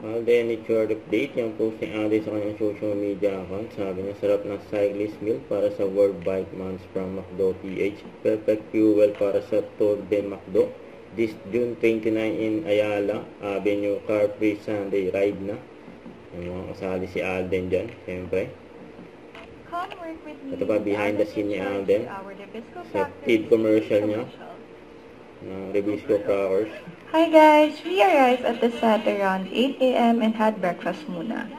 Alden Richard update. Yung post ni Alden sa kanyang social media account. Sabi niya, sarap ng cyclist meal para sa World Bike Month from McDo PH. Perfect fuel para sa Tour de McDo. This June 29 in Ayala Avenue, car free Sunday ride na. Yung mga kasali si Alden dyan, siyempre. Ito pa, behind the scene ni Alden sa feed commercial niya ng Rebisco Crackers. Hi guys! We arrived at the set around 8 a.m. and had breakfast muna.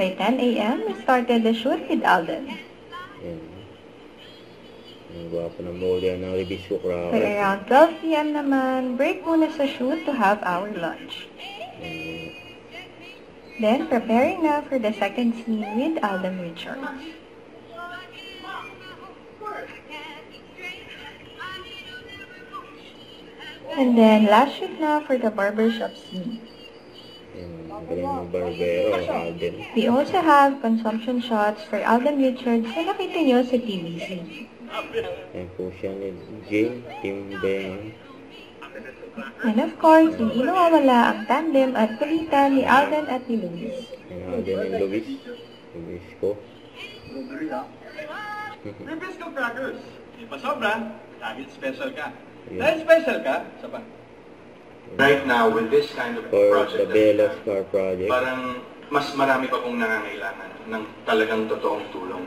By 10 a.m., we started the shoot with Alden. Yan. Ang gwapo ng model ng Rebisco Crackers. By around 12 p.m. naman, break muna sa shoot to have our lunch. Then, preparing na for the second scene with Alden Richards. And then, last shoot na for the barbershop scene. Galing ng barbero, Alden. We also have consumption shots for Alden Richards na nakita nyo sa TVC. Ayan po siya ni Jane Timbengan. And of course, hindi mawawala ang tandem at kulitan ni Alden at ni Luis. Ayan, Alden and Luis. Luis ko. Rebisco Crackers. Di pa sobra, dahil special ka. Dahil special ka, saba. Right now, with this kind of For project, the Belos Car Project. parang mas marami pa pong nangangailangan ng talagang totoong tulong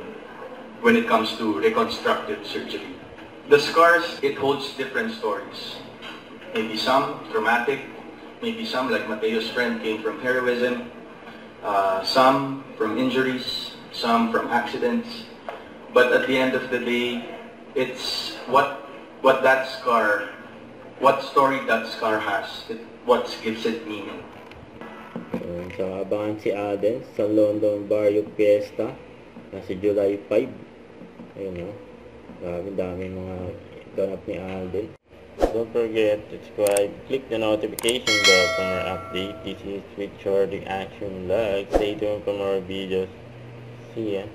when it comes to reconstructive surgery. The scars, it holds different stories. Maybe some traumatic, maybe some, like Mateo's friend, came from heroism, some from injuries, some from accidents. But at the end of the day, it's what that scar, what story that scar has, what gives it meaning. So, abangan si Alden sa London Barrio Fiesta na si July 5. Ayun o. Dami mga ganap ni Alden. Don't forget to subscribe, click the notification bell for more update. This is Richard Action Vlog. Stay tuned for more videos. See ya.